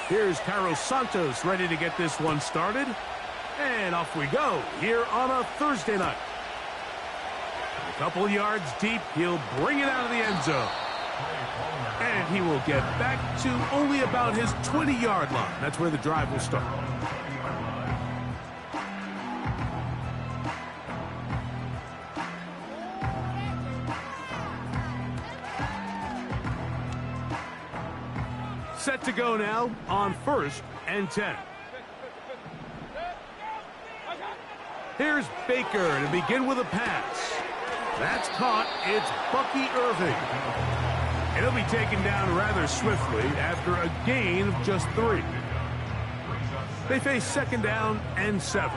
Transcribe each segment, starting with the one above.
Here's Carlos Santos ready to get this one started. And off we go here on a Thursday night. A couple yards deep, he'll bring it out of the end zone. And he will get back to only about his 20-yard line. That's where the drive will start. Set to go now on 1st and 10. Here's Baker to begin with a pass. That's caught. It's Bucky Irving. And he'll be taken down rather swiftly after a gain of just 3. They face 2nd down and 7.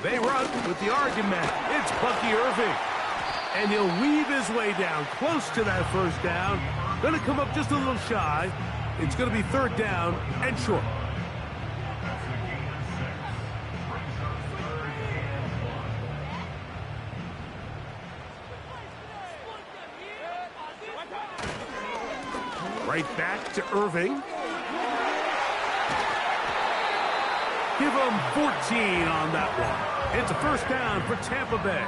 They run with the argument. It's Bucky Irving. And he'll weave his way down close to that 1st down. Going to come up just a little shy. It's going to be 3rd down and short. Right back to Irving. Give him 14 on that one. It's a 1st down for Tampa Bay.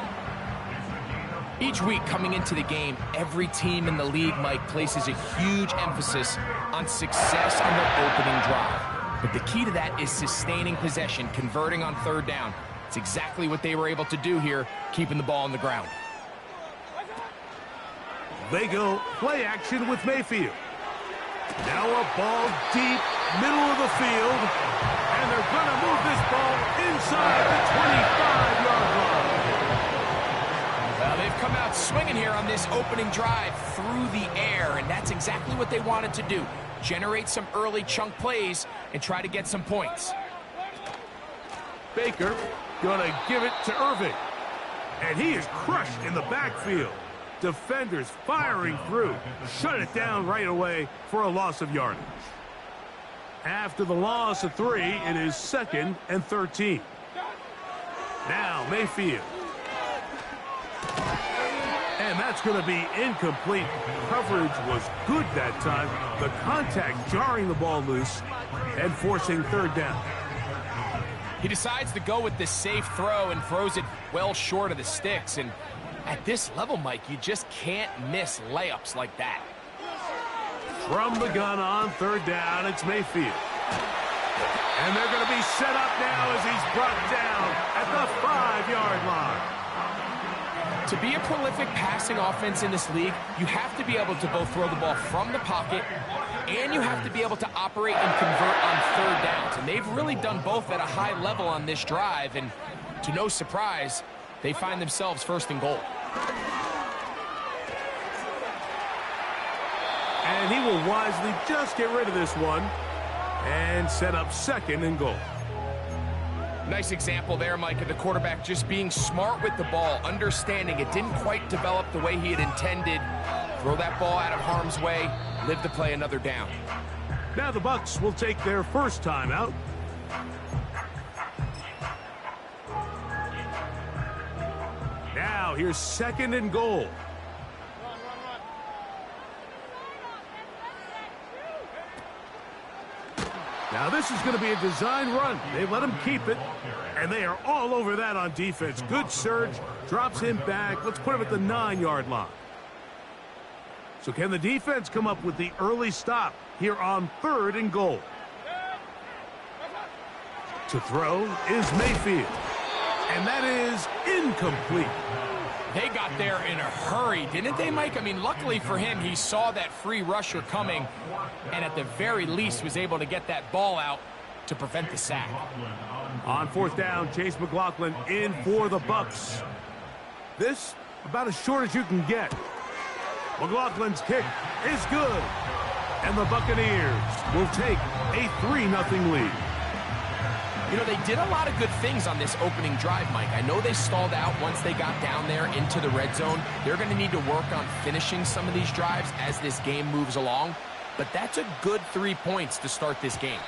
Each week coming into the game, every team in the league, Mike, places a huge emphasis on success on their opening drive. But the key to that is sustaining possession, converting on 3rd down. It's exactly what they were able to do here, keeping the ball on the ground. They go play action with Mayfield. Now a ball deep, middle of the field. And they're going to move this ball inside the 25-yard line. Well, they've come out swinging here on this opening drive through the air, and that's exactly what they wanted to do. Generate some early chunk plays and try to get some points. Baker gonna give it to Irving. And he is crushed in the backfield. Defenders firing through. Shut it down right away for a loss of yardage. After the loss of 3, it is 2nd and 13. Now Mayfield. And that's going to be incomplete. Coverage was good that time. The contact jarring the ball loose and forcing 3rd down. He decides to go with this safe throw and throws it well short of the sticks. And at this level, Mike, you just can't miss layups like that. From the gun on 3rd down, it's Mayfield. And they're going to be set up now as he's brought down at the 5-yard line. To be a prolific passing offense in this league, you have to be able to both throw the ball from the pocket and you have to be able to operate and convert on 3rd downs. And they've really done both at a high level on this drive. And to no surprise, they find themselves 1st and goal. And he will wisely just get rid of this one and set up 2nd and goal. Nice example there, Mike, of the quarterback just being smart with the ball, understanding it didn't quite develop the way he had intended. Throw that ball out of harm's way, live to play another down. Now the Bucks will take their 1st timeout. Now here's 2nd and goal. Now this is going to be a design run. They let him keep it, and they are all over that on defense. Good surge, drops him back. Let's put him at the 9-yard line. So can the defense come up with the early stop here on 3rd and goal? To throw is Mayfield, and that is incomplete. They got there in a hurry, didn't they, Mike? I mean, luckily for him, he saw that free rusher coming and at the very least was able to get that ball out to prevent the sack. On 4th down, Chase McLaughlin in for the Bucks. This about as short as you can get. McLaughlin's kick is good. And the Buccaneers will take a 3-0 lead. You know, they did a lot of good things on this opening drive, Mike. I know they stalled out once they got down there into the red zone. They're going to need to work on finishing some of these drives as this game moves along. But that's a good 3 points to start this game.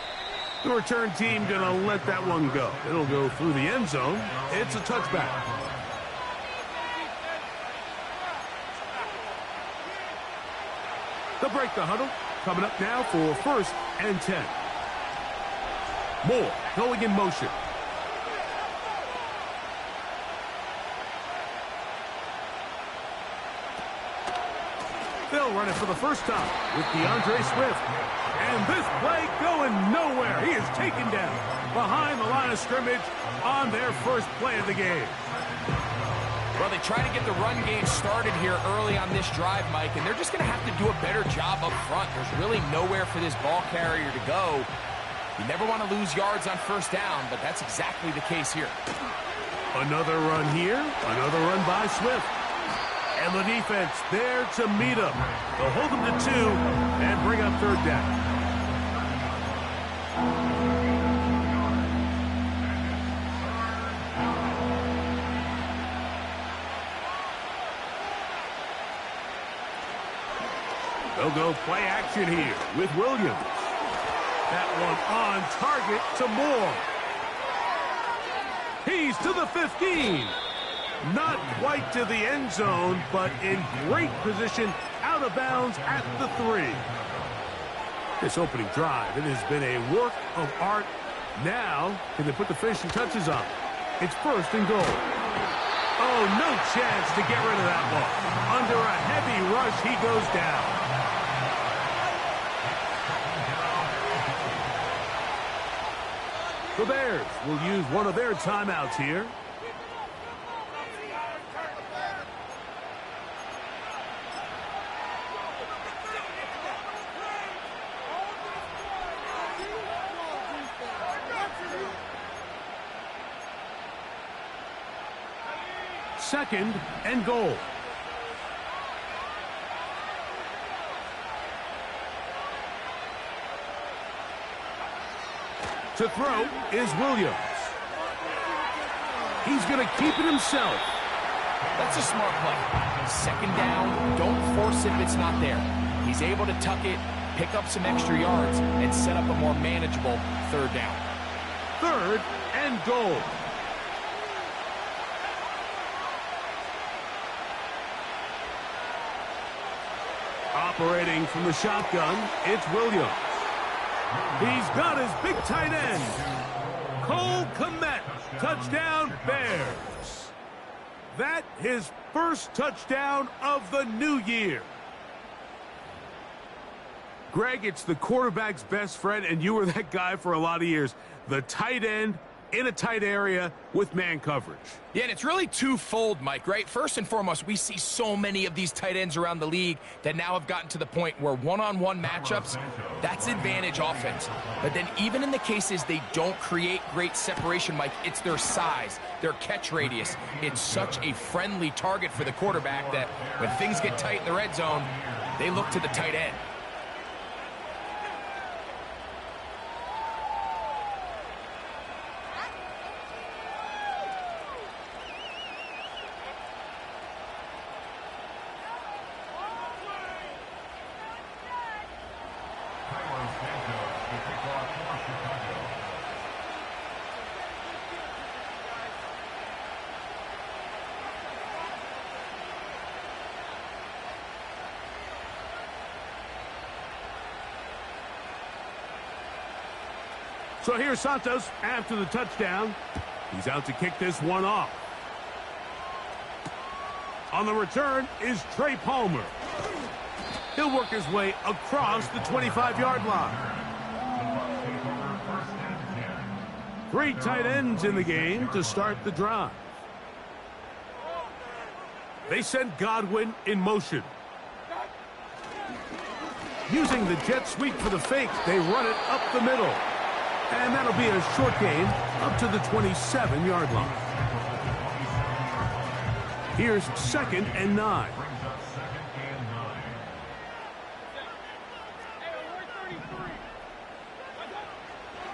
The return team going to let that one go. It'll go through the end zone. It's a touchback. They'll break the huddle. Coming up now for 1st and 10. Moore going in motion. They'll run it for the first time with DeAndre Swift. And this play going nowhere. He is taken down behind the line of scrimmage on their first play of the game. Well, they try to get the run game started here early on this drive, Mike, and they're just going to have to do a better job up front. There's really nowhere for this ball carrier to go. You never want to lose yards on 1st down, but that's exactly the case here. Another run here, another run by Swift. And the defense there to meet him. They'll hold him to 2 and bring up 3rd down. They'll go play action here with Williams. That one on target to Moore. He's to the 15. Not quite to the end zone, but in great position out of bounds at the 3. This opening drive, it has been a work of art. Now, can they put the finishing touches on? It's 1st and goal. Oh, no chance to get rid of that ball. Under a heavy rush, he goes down. The Bears will use one of their timeouts here. Second and goal. To throw is Williams. He's going to keep it himself. That's a smart play. 2nd down, don't force it if it's not there. He's able to tuck it, pick up some extra yards, and set up a more manageable 3rd down. 3rd and goal. Operating from the shotgun, it's Williams. He's got his big tight end. Cole Kmet. Touchdown, Bears. That his first touchdown of the new year. Greg, it's the quarterback's best friend, and you were that guy for a lot of years. The tight end in a tight area with man coverage. Yeah, and it's really twofold, Mike, right? First and foremost, we see so many of these tight ends around the league that now have gotten to the point where one-on-one matchups, that's advantage offense. But then even in the cases they don't create great separation, Mike, it's their size, their catch radius. It's such a friendly target for the quarterback that when things get tight in the red zone, they look to the tight end. So here's Santos after the touchdown. He's out to kick this one off. On the return is Trey Palmer. He'll work his way across the 25-yard line. 3 tight ends in the game to start the drive. They send Godwin in motion. Using the jet sweep for the fake, they run it up the middle. And that'll be a short gain up to the 27-yard line. Here's 2nd and 9.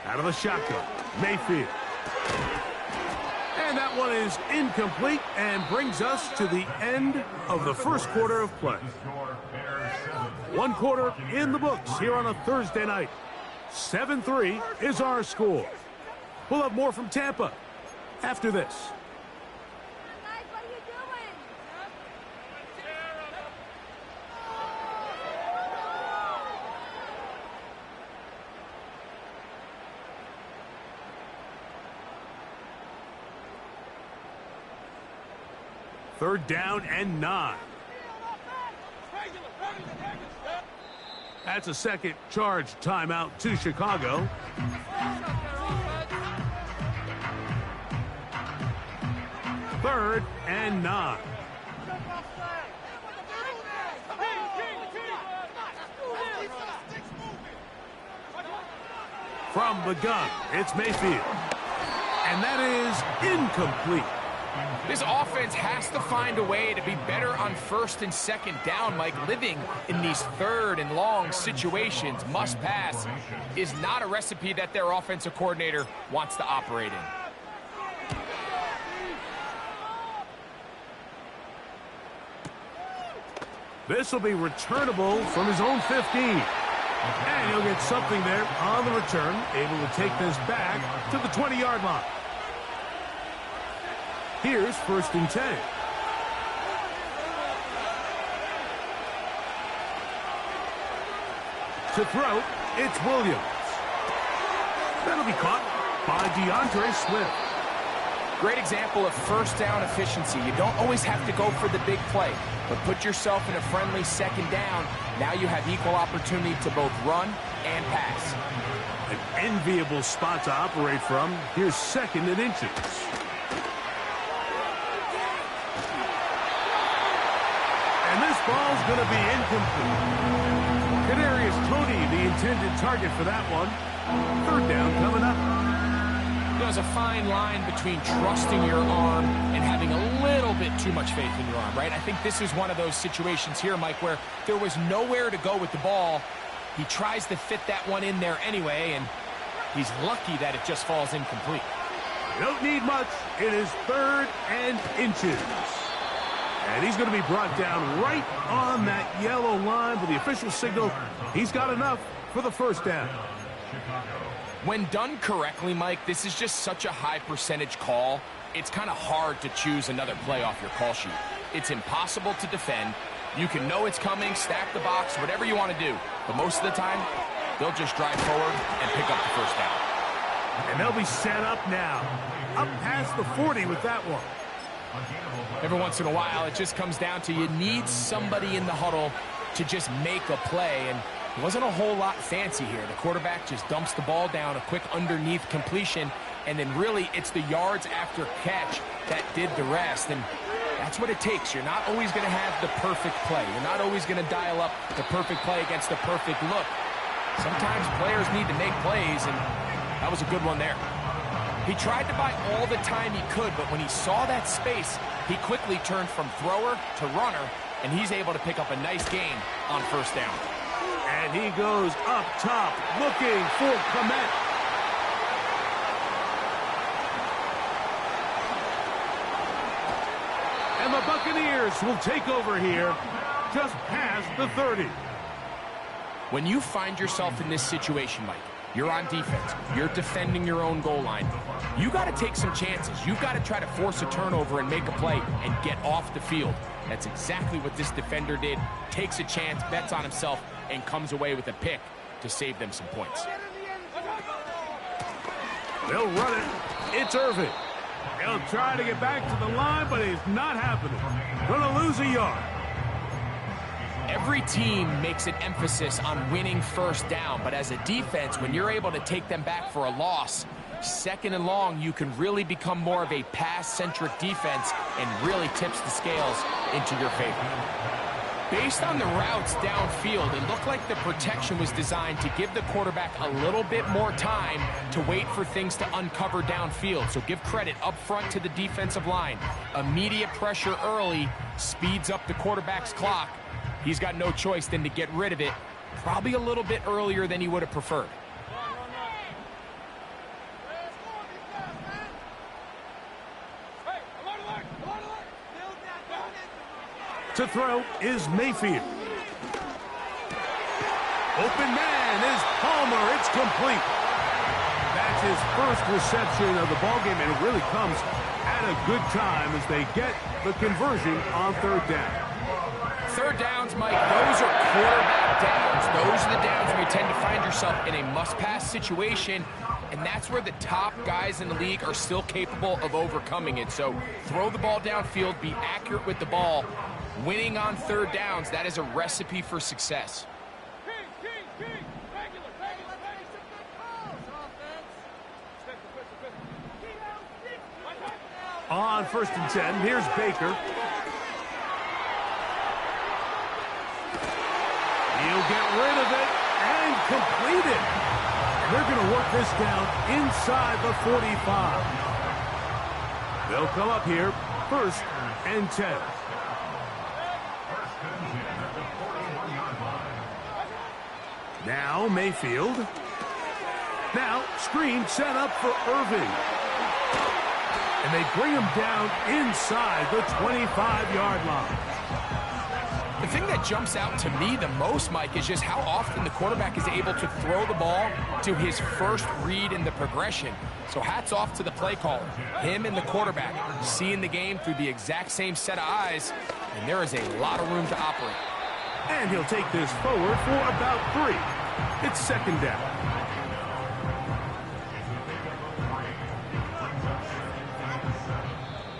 Out of the shotgun, Mayfield. And that one is incomplete and brings us to the end of the first quarter of play. 1 quarter in the books here on a Thursday night. 7-3 is our score. We'll have more from Tampa after this. Third down and 9. That's a second charge timeout to Chicago. Third and 9. From the gun, it's Mayfield. And that is incomplete. This offense has to find a way to be better on first and second down, Mike. Living in these third and long situations, must pass, is not a recipe that their offensive coordinator wants to operate in. This will be returnable from his own 15. And he'll get something there on the return, able to take this back to the 20-yard line. Here's first and 10. To throw, it's Williams. That'll be caught by DeAndre Swift. Great example of first down efficiency. You don't always have to go for the big play, but put yourself in a friendly second down. Now you have equal opportunity to both run and pass. An enviable spot to operate from. Here's second and inches. And this ball's going to be incomplete. Kadarius Toney, the intended target for that one. Third down coming up. There's a fine line between trusting your arm and having a little bit too much faith in your arm, right? I think this is one of those situations here, Mike, where there was nowhere to go with the ball. He tries to fit that one in there anyway, and he's lucky that it just falls incomplete. Don't need much. It is third and inches. And he's going to be brought down right on that yellow line with the official signal. He's got enough for the first down. When done correctly, Mike, this is just such a high percentage call. It's kind of hard to choose another play off your call sheet. It's impossible to defend. You can know it's coming, stack the box, whatever you want to do. But most of the time, they'll just drive forward and pick up the first down. And they'll be set up now. Up past the 40 with that one. Every once in a while, it just comes down to you need somebody in the huddle to just make a play. And it wasn't a whole lot fancy here. The quarterback just dumps the ball down, a quick underneath completion, and then really it's the yards after catch that did the rest. And that's what it takes. You're not always going to have the perfect play. You're not always going to dial up the perfect play against the perfect look. Sometimes players need to make plays, and that was a good one there. He tried to buy all the time he could, but when he saw that space, he quickly turned from thrower to runner, and he's able to pick up a nice gain on first down. And he goes up top, looking for Kmet. And the Buccaneers will take over here just past the 30. When you find yourself in this situation, Mike, you're on defense, you're defending your own goal line, you got to take some chances. You've got to try to force a turnover and make a play and get off the field. That's exactly what this defender did. Takes a chance, bets on himself, and comes away with a pick to save them some points. They'll run it. It's Irving. He'll try to get back to the line, but it's not happening. Gonna lose a yard. Every team makes an emphasis on winning first down, but as a defense, when you're able to take them back for a loss, second and long, you can really become more of a pass-centric defense and really tips the scales into your favor. Based on the routes downfield, it looked like the protection was designed to give the quarterback a little bit more time to wait for things to uncover downfield. So give credit up front to the defensive line. Immediate pressure early speeds up the quarterback's clock. He's got no choice than to get rid of it, probably a little bit earlier than he would have preferred. To throw is Mayfield. Open man is Palmer. It's complete. That's his first reception of the ballgame, and it really comes at a good time as they get the conversion on third down. Third downs, Mike, those are quarterback downs. Those are the downs where you tend to find yourself in a must-pass situation, and that's where the top guys in the league are still capable of overcoming it. So throw the ball downfield, be accurate with the ball. Winning on third downs, that is a recipe for success. On 1st and 10, here's Baker. He'll get rid of it and complete it. They're going to work this down inside the 45. They'll come up here, 1st and 10. Now Mayfield. Now screen set up for Irving. And they bring him down inside the 25-yard line. The thing that jumps out to me the most, Mike, is just how often the quarterback is able to throw the ball to his first read in the progression. So hats off to the play caller. Him and the quarterback seeing the game through the exact same set of eyes, and there is a lot of room to operate. And he'll take this forward for about 3. It's 2nd down.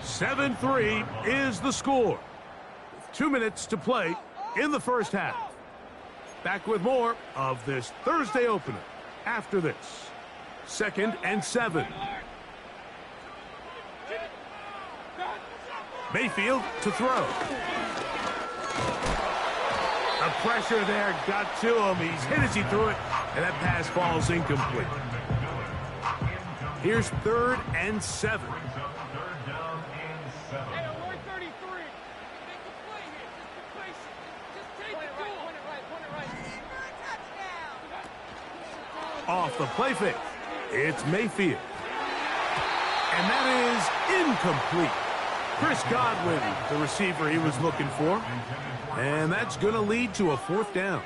"7-3 is the score. 2 minutes to play in the first half. Back with more of this Thursday opener after this. 2nd and 7. Mayfield to throw. The pressure there got to him. He's hit as he threw it, and that pass falls incomplete. Here's 3rd and 7. Off the play fake, it's Mayfield. And that is incomplete. Chris Godwin, the receiver he was looking for. And that's going to lead to a 4th down.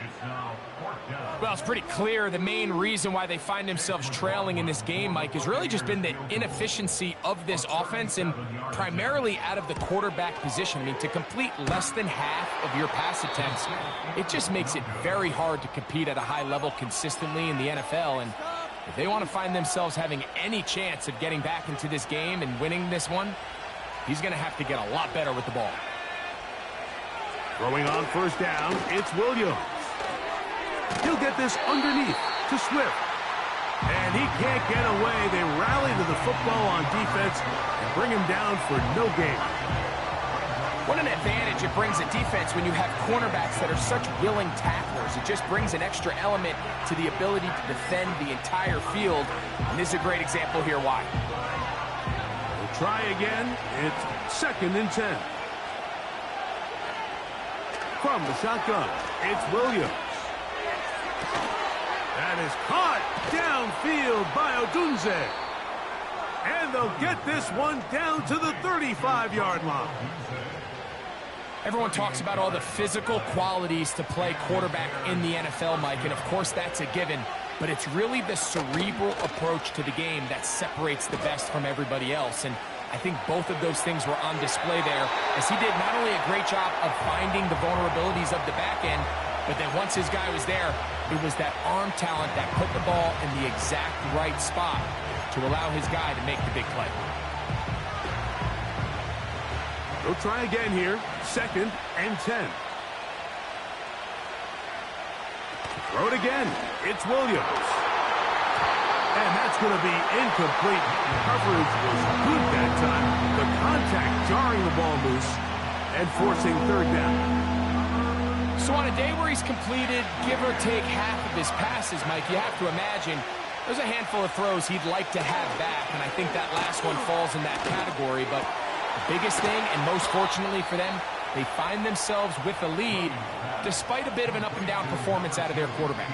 Well, it's pretty clear the main reason why they find themselves trailing in this game, Mike, has really just been the inefficiency of this offense and primarily out of the quarterback position. I mean, to complete less than half of your pass attempts, it just makes it very hard to compete at a high level consistently in the NFL. And if they want to find themselves having any chance of getting back into this game and winning this one, he's going to have to get a lot better with the ball. Throwing on 1st down, it's Williams. He'll get this underneath to Swift. And he can't get away. They rally to the football on defense and bring him down for no gain. What an advantage it brings a defense when you have cornerbacks that are such willing tacklers. It just brings an extra element to the ability to defend the entire field. And this is a great example here why. We'll try again. It's 2nd and 10. From the shotgun, it's Williams. That is caught downfield by Odunze. And they'll get this one down to the 35-yard line. Everyone talks about all the physical qualities to play quarterback in the NFL, Mike, and of course that's a given. But it's really the cerebral approach to the game that separates the best from everybody else. And I think both of those things were on display there, as he did not only a great job of finding the vulnerabilities of the back end, but then once his guy was there, it was that arm talent that put the ball in the exact right spot to allow his guy to make the big play. They'll try again here. 2nd and 10. Throw it again. It's Williams. And that's going to be incomplete. Coverage was good that time. The contact jarring the ball loose and forcing 3rd down. So on a day where he's completed, give or take half of his passes, Mike, you have to imagine there's a handful of throws he'd like to have back, and I think that last one falls in that category. But the biggest thing, and most fortunately for them, they find themselves with a lead despite a bit of an up-and-down performance out of their quarterback.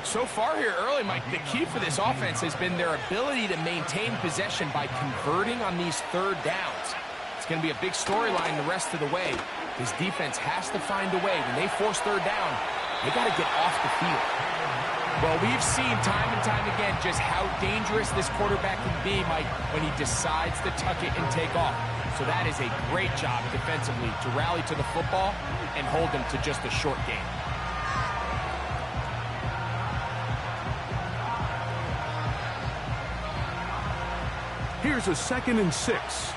So far here early, Mike, the key for this offense has been their ability to maintain possession by converting on these 3rd downs. It's going to be a big storyline the rest of the way. This defense has to find a way. When they force 3rd down, they got to get off the field. Well, we've seen time and time again just how dangerous this quarterback can be, Mike, when he decides to tuck it and take off. So that is a great job defensively to rally to the football and hold them to just a short game. Here's a 2nd and 6.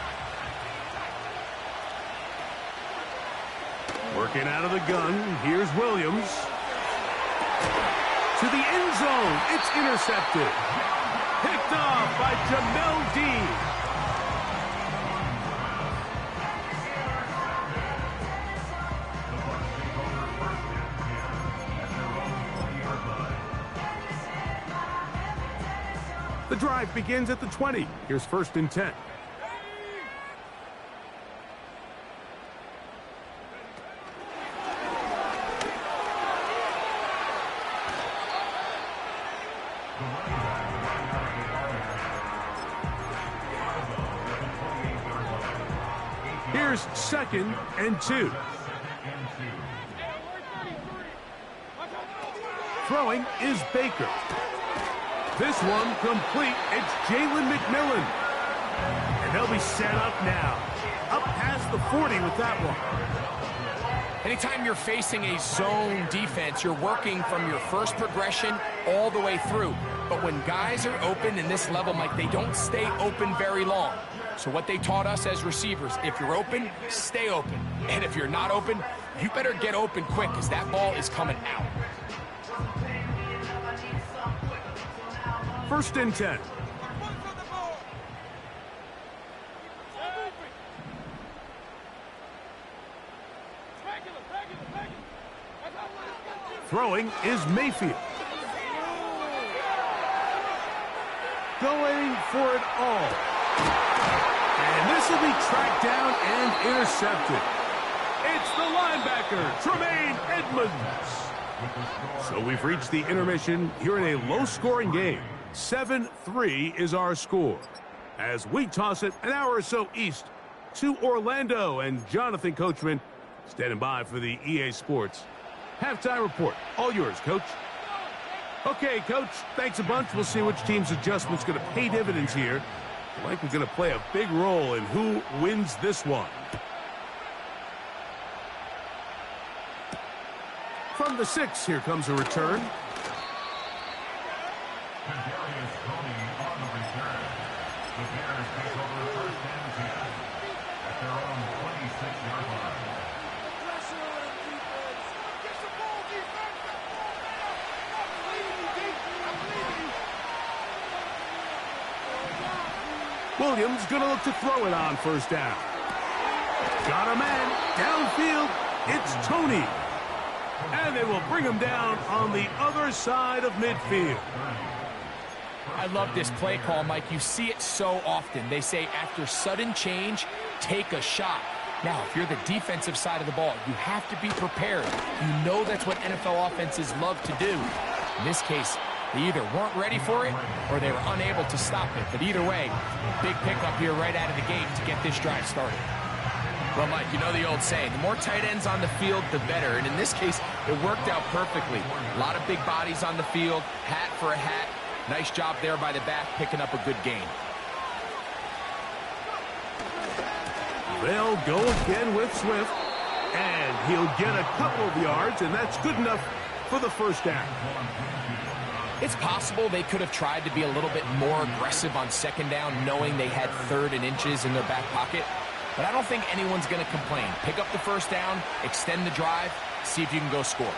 Working out of the gun, here's Williams. To the end zone, it's intercepted. Picked off by Jamel Dean. The drive begins at the 20. Here's 1st and 10. Here's 2nd and 2. Throwing is Baker. This one complete. It's Jalen McMillan. And they'll be set up now. Up past the 40 with that one. Anytime you're facing a zone defense, you're working from your first progression all the way through. But when guys are open in this level, Mike, they don't stay open very long. So what they taught us as receivers, if you're open, stay open. And if you're not open, you better get open quick because that ball is coming out. 1st and 10. Throwing is Mayfield. Going for it all. And this will be tracked down and intercepted. It's the linebacker, Tremaine Edmonds. So we've reached the intermission here in a low-scoring game. 7-3 is our score. As we toss it an hour or so east to Orlando, and Jonathan Coachman standing by for the EA Sports halftime report. All yours, Coach. Okay, Coach, thanks a bunch. We'll see which team's adjustment's going to pay dividends here. I think we're going to play a big role in who wins this one. From the 6, here comes a return. Williams going to look to throw it on 1st down. Got a man downfield. It's Tony. And they will bring him down on the other side of midfield. I love this play call, Mike. You see it so often. They say after sudden change, take a shot. Now, if you're the defensive side of the ball, you have to be prepared. You know that's what NFL offenses love to do. In this case, they either weren't ready for it or they were unable to stop it. But either way, big pickup here right out of the gate to get this drive started. Well, Mike, you know the old saying, the more tight ends on the field, the better. And in this case, it worked out perfectly. A lot of big bodies on the field, hat for a hat. Nice job there by the back, picking up a good gain. They'll go again with Swift, and he'll get a couple of yards, and that's good enough for the 1st down. It's possible they could have tried to be a little bit more aggressive on 2nd down, knowing they had 3rd and inches in their back pocket. But I don't think anyone's going to complain. Pick up the 1st down, extend the drive, see if you can go score.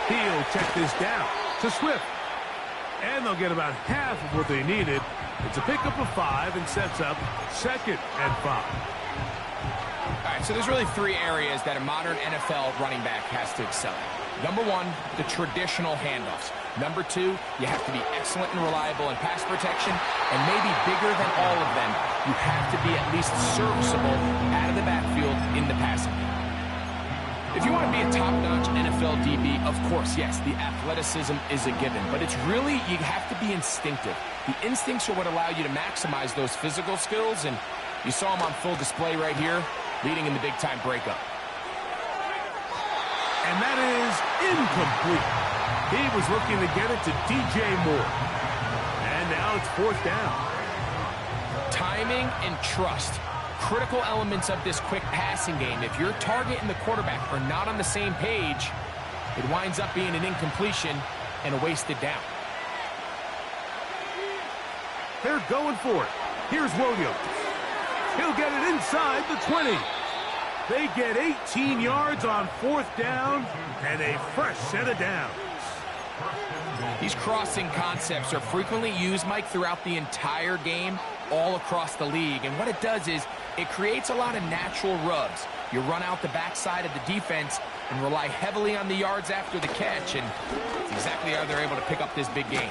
He'll check this down to Swift. And they'll get about half of what they needed. It's a pickup of 5 and sets up 2nd and 5. All right, so there's really 3 areas that a modern NFL running back has to excel at. Number 1, the traditional handoffs. Number 2, you have to be excellent and reliable in pass protection. And maybe bigger than all of them, you have to be at least serviceable out of the backfield in the passing game. If you want to be a top-notch NFL DB, of course, yes, the athleticism is a given. But it's really, you have to be instinctive. The instincts are what allow you to maximize those physical skills. And you saw them on full display right here, leading in the big-time breakup. And that is incomplete. He was looking to get it to DJ Moore. And now it's 4th down. Timing and trust. Critical elements of this quick passing game. If your target and the quarterback are not on the same page, it winds up being an incompletion and a wasted down. They're going for it. Here's Williams. He'll get it inside the 20. They get 18 yards on 4th down and a fresh set of downs. These crossing concepts are frequently used, Mike, throughout the entire game, all across the league. And what it does is it creates a lot of natural rubs. You run out the backside of the defense and rely heavily on the yards after the catch, and that's exactly how they're able to pick up this big gain.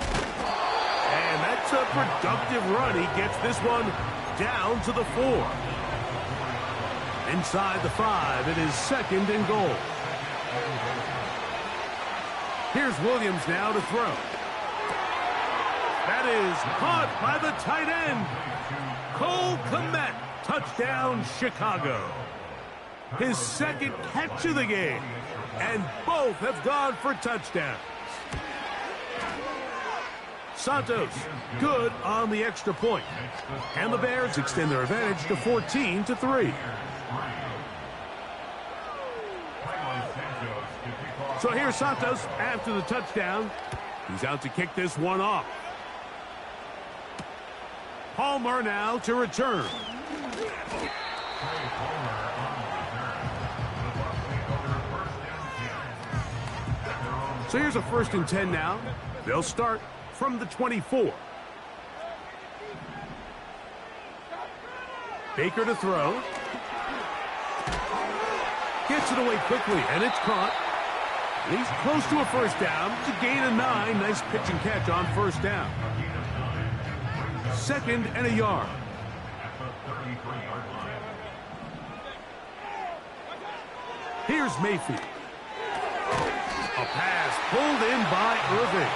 And that's a productive run. He gets this one down to the 4. Inside the 5, it is 2nd and goal. Here's Williams now to throw. That is caught by the tight end. Cole Kmet, touchdown Chicago. His 2nd catch of the game, and both have gone for touchdowns. Santos, good on the extra point. And the Bears extend their advantage to 14-3. So here's Santos after the touchdown. He's out to kick this one off. Palmer now to return. So here's a 1st and 10 now. They'll start from the 24. Baker to throw. Gets it away quickly, and it's caught. And he's close to a 1st down to gain a 9. Nice pitch and catch on 1st down. 2nd and a yard. Here's Mayfield. A pass pulled in by Irving.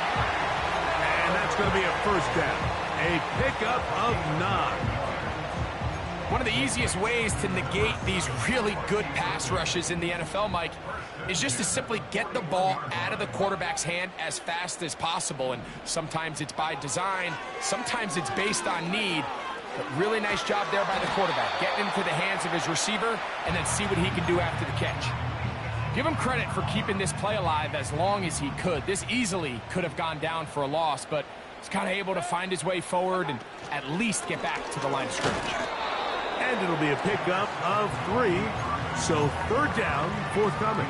And that's going to be a 1st down. A pickup of 9. One of the easiest ways to negate these really good pass rushes in the NFL, Mike, is just to simply get the ball out of the quarterback's hand as fast as possible. And sometimes it's by design, sometimes it's based on need. But really nice job there by the quarterback, getting into the hands of his receiver and then see what he can do after the catch. Give him credit for keeping this play alive as long as he could. This easily could have gone down for a loss, but he's kind of able to find his way forward and at least get back to the line of scrimmage. And it'll be a pickup of 3. So 3rd down, forthcoming.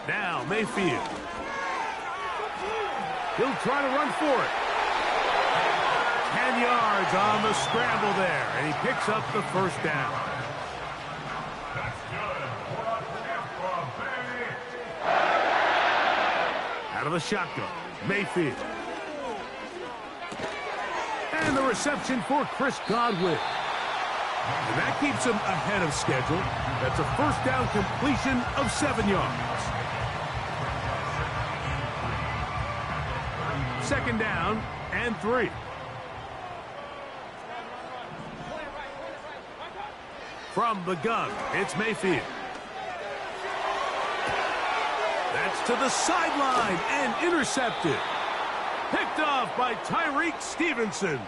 Now Mayfield. He'll try to run for it. 10 yards on the scramble there, and he picks up the 1st down. Out of the shotgun, Mayfield. And the reception for Chris Godwin. And that keeps him ahead of schedule. That's a 1st down completion of 7 yards. 2nd down and 3. From the gun, it's Mayfield. That's to the sideline and intercepted. Picked off by Tyreek Stevenson.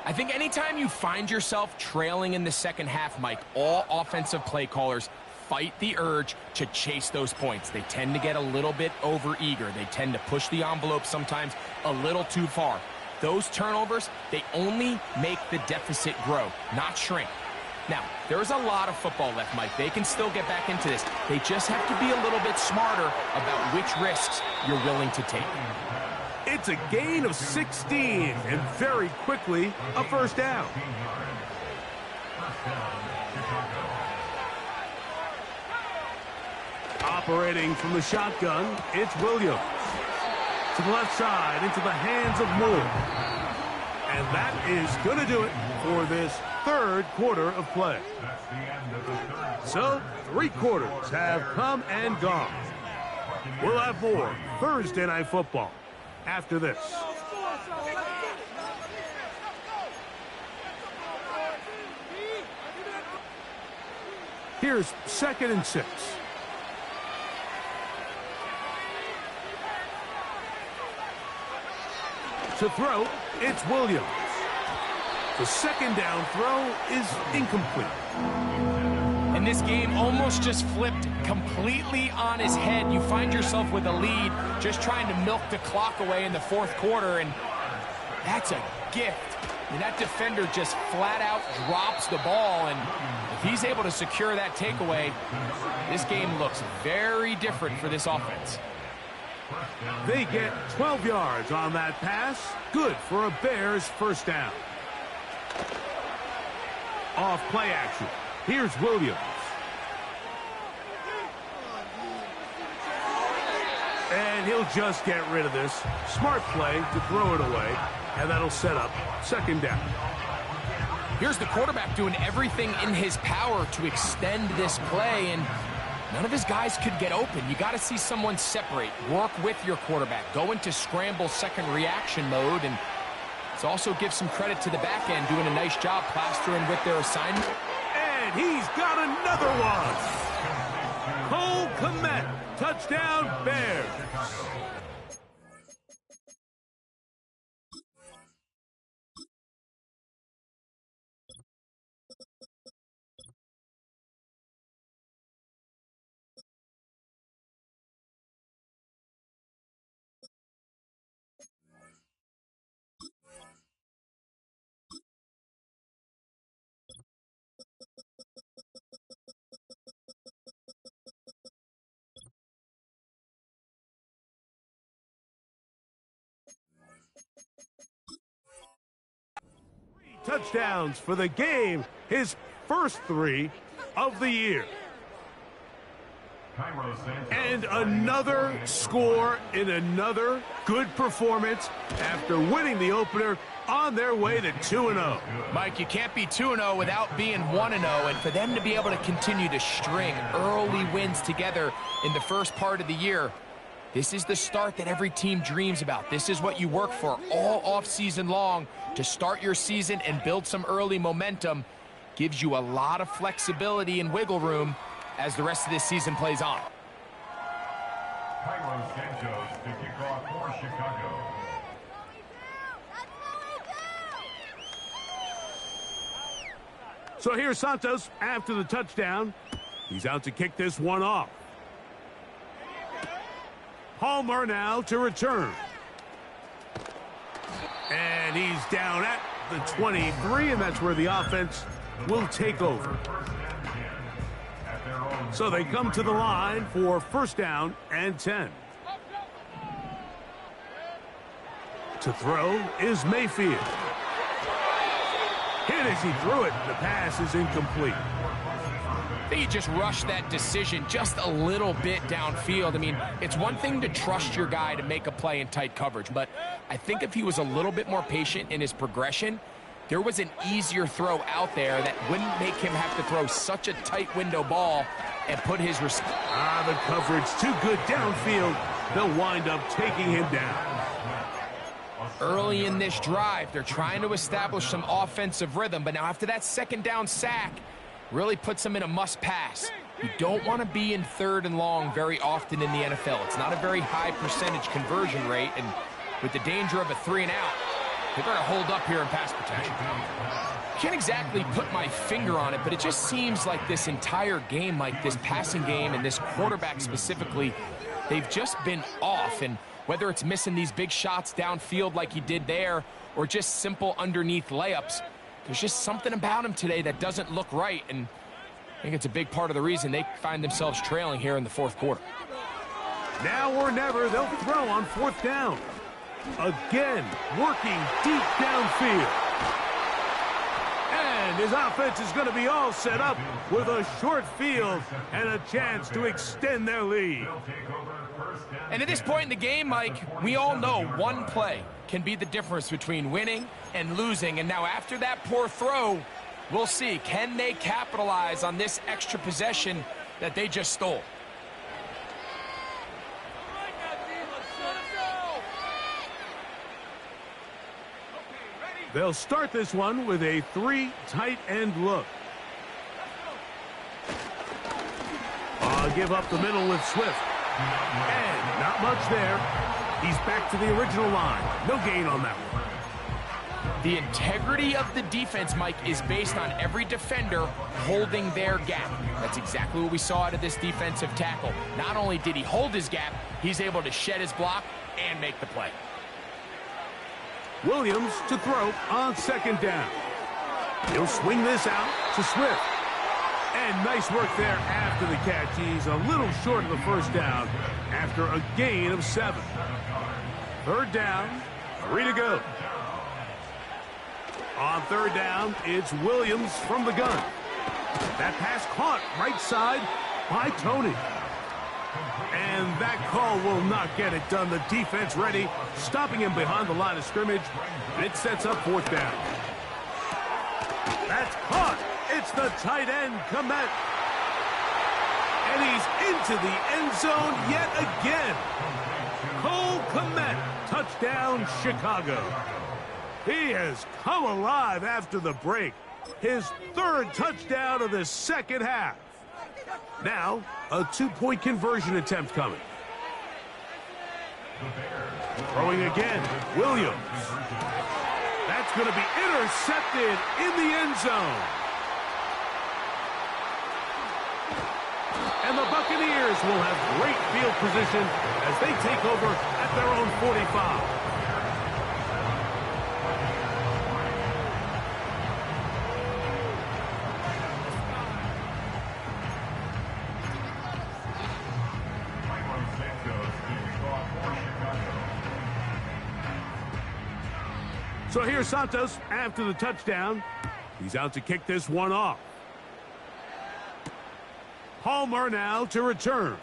I think anytime you find yourself trailing in the 2nd half, Mike, all offensive play callers fight the urge to chase those points. They tend to get a little bit overeager. They tend to push the envelope sometimes a little too far. Those turnovers, they only make the deficit grow, not shrink. Now, there's a lot of football left, Mike. They can still get back into this. They just have to be a little bit smarter about which risks you're willing to take. It's a gain of 16, and very quickly, a 1st down. Operating from the shotgun, it's Williams. To the left side, into the hands of Moore. And that is going to do it for this 3rd quarter of play. So, 3 quarters have come and gone. We'll have more Thursday Night Football after this. Here's 2nd and 6. To throw, it's Williams. The 2nd down throw is incomplete. And this game almost just flipped completely on his head. You find yourself with a lead, just trying to milk the clock away in the 4th quarter, and that's a gift. I mean, that defender just flat out drops the ball, and if he's able to secure that takeaway, this game looks very different for this offense. They get 12 yards on that pass. Good for a Bears 1st down. Off play action. Here's Williams. And he'll just get rid of this. Smart play to throw it away, and that'll set up 2nd down. Here's the quarterback doing everything in his power to extend this play, and none of his guys could get open. You got to see someone separate, work with your quarterback, go into scramble second reaction mode, and it also gives some credit to the back end doing a nice job plastering with their assignment. And he's got another one. Cole Kmet, touchdown Bears. Touchdowns for the game, his first 3 of the year. And another score in another good performance after winning the opener on their way to 2-0. Mike, you can't be 2-0 without being 1-0, and for them to be able to continue to string early wins together in the first part of the year, this is the start that every team dreams about. This is what you work for all offseason long to start your season and build some early momentum. Gives you a lot of flexibility and wiggle room as the rest of this season plays on. So here's Santos after the touchdown. He's out to kick this one off. Palmer now to return. And he's down at the 23, and that's where the offense will take over. So they come to the line for 1st down and 10. To throw is Mayfield. Hit as he threw it. The pass is incomplete. He just rushed that decision just a little bit downfield. I mean, it's one thing to trust your guy to make a play in tight coverage, but I think if he was a little bit more patient in his progression, there was an easier throw out there that wouldn't make him have to throw such a tight window ball and put his receiver. The coverage too good downfield. They'll wind up taking him down. Early in this drive, they're trying to establish some offensive rhythm, but now after that 2nd down sack, really puts them in a must-pass. You don't want to be in 3rd and long very often in the NFL. It's not a very high percentage conversion rate, and with the danger of a 3-and-out, they better hold up here in pass protection. Can't exactly put my finger on it, but it just seems like this entire game, like this passing game and this quarterback specifically, they've just been off. And whether it's missing these big shots downfield like he did there or just simple underneath layups, there's just something about him today that doesn't look right, and I think it's a big part of the reason they find themselves trailing here in the 4th quarter. Now or never, they'll throw on 4th down. Again, working deep downfield. And his offense is going to be all set up with a short field and a chance to extend their lead. And at this point in the game, Mike, we all know one play can be the difference between winning and losing. And now after that poor throw, we'll see, can they capitalize on this extra possession that they just stole? They'll start this one with a 3 tight end look. give up the middle with Swift. And not much there. He's back to the original line. No gain on that one. The integrity of the defense, Mike, is based on every defender holding their gap. That's exactly what we saw out of this defensive tackle. Not only did he hold his gap, he's able to shed his block and make the play. Williams to throw on second down. He'll swing this out to Swift. And nice work there after the catch. He's a little short of the first down after a gain of 7. Third down, 3 to go. On third down, it's Williams from the gun. That pass caught right side by Tony. And that call will not get it done. The defense ready, stopping him behind the line of scrimmage. And it sets up fourth down. That's caught. It's the tight end, Komet. And he's into the end zone yet again. Cole Komet, touchdown Chicago. He has come alive after the break. His third touchdown of the second half. Now, a 2-point conversion attempt coming. Throwing again, Williams. That's going to be intercepted in the end zone. And the Buccaneers will have great field position as they take over at their own 45. So here's Santos after the touchdown. He's out to kick this one off. Palmer now to return.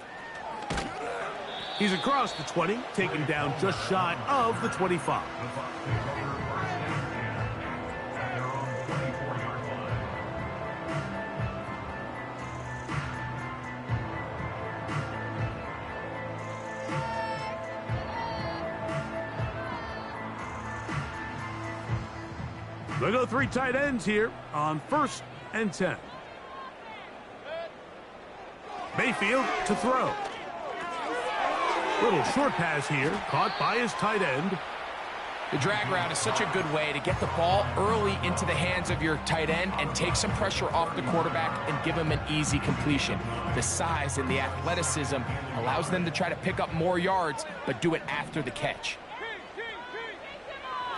He's across the 20, taken down just shy of the 25. They go 3 tight ends here on 1st and 10. Mayfield to throw. Little short pass here, caught by his tight end. The drag route is such a good way to get the ball early into the hands of your tight end and take some pressure off the quarterback and give him an easy completion. The size and the athleticism allows them to try to pick up more yards, but do it after the catch.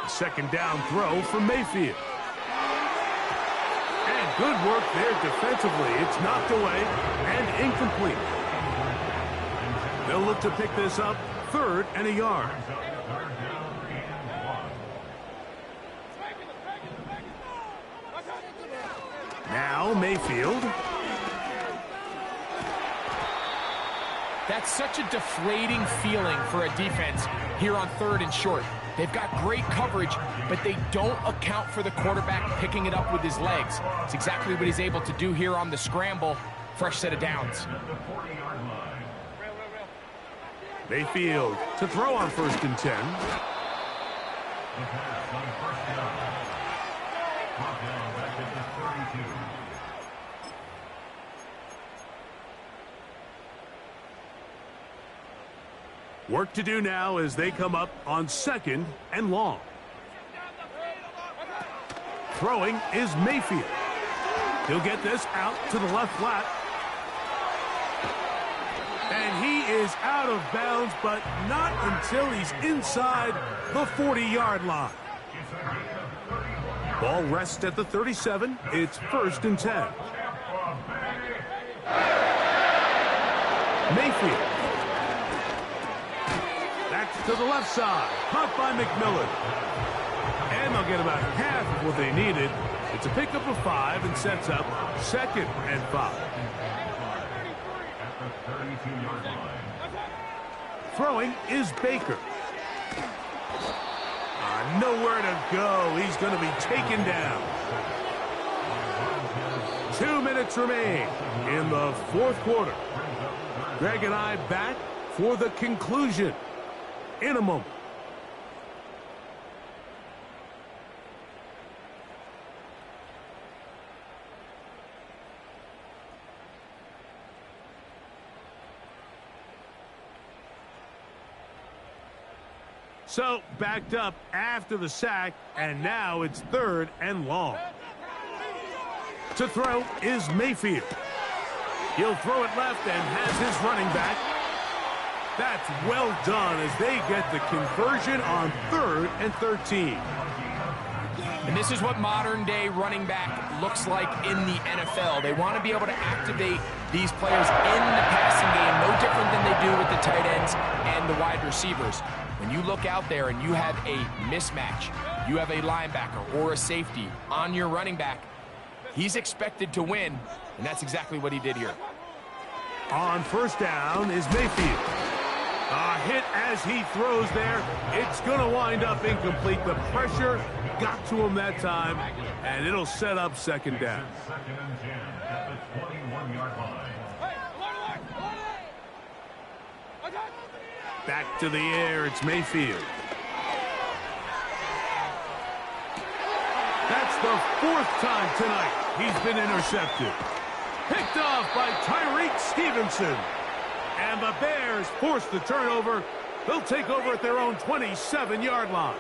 Second down throw for Mayfield. And good work there defensively. It's knocked away and incomplete. They'll look to pick this up 3rd and a yard. Now Mayfield. That's such a deflating feeling for a defense here on 3rd and short. They've got great coverage, but they don't account for the quarterback picking it up with his legs. It's exactly what he's able to do here on the scramble. Fresh set of downs. Mayfield to throw on 1st and 10. Work to do now as they come up on 2nd and long. Throwing is Mayfield. He'll get this out to the left flat. And he is out of bounds, but not until he's inside the 40-yard line. Ball rests at the 37. It's 1st and 10. Mayfield. To the left side, caught by McMillan. And they'll get about half of what they needed. It's a pickup of 5 and sets up 2nd and 5. Throwing is Baker. Nowhere to go. He's going to be taken down. 2 minutes remain in the 4th quarter. Greg and I back for the conclusion in a moment. So, backed up after the sack, and now it's 3rd and long. To throw is Mayfield. He'll throw it left and has his running back. That's well done as they get the conversion on 3rd and 13. And this is what modern-day running back looks like in the NFL. They want to be able to activate these players in the passing game, no different than they do with the tight ends and the wide receivers. When you look out there and you have a mismatch, you have a linebacker or a safety on your running back, he's expected to win, and that's exactly what he did here. On 1st down is Mayfield. A hit as he throws there. It's going to wind up incomplete. The pressure got to him that time, and it'll set up 2nd down. Back to the air, it's Mayfield. That's the 4th time tonight he's been intercepted. Picked off by Tyreek Stevenson. And the Bears force the turnover. They'll take over at their own 27-yard line.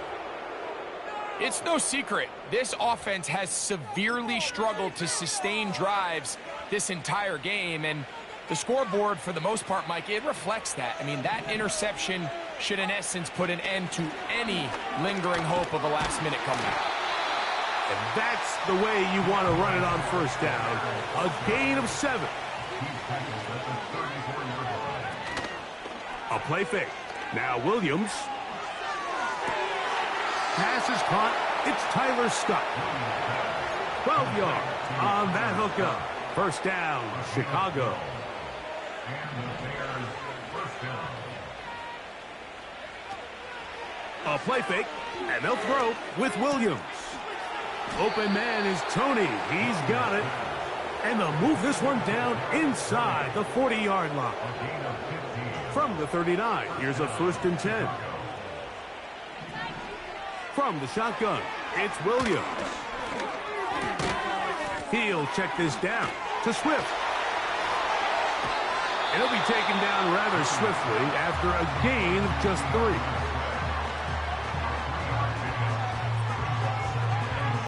It's no secret, this offense has severely struggled to sustain drives this entire game, and the scoreboard, for the most part, Mike, it reflects that. I mean, that interception should, in essence, put an end to any lingering hope of a last-minute comeback. And that's the way you want to run it on 1st down. A gain of 7. A play fake. Now Williams. Pass is caught. It's Tyler Scott. 12 yards on that hookup. 1st down, Chicago. A play fake, and they'll throw with Williams. Open man is Tony. He's got it. And they'll move this one down inside the 40-yard line. From the 39, here's a 1st and 10. From the shotgun, it's Williams. He'll check this down to Swift. It'll be taken down rather swiftly after a gain of just 3.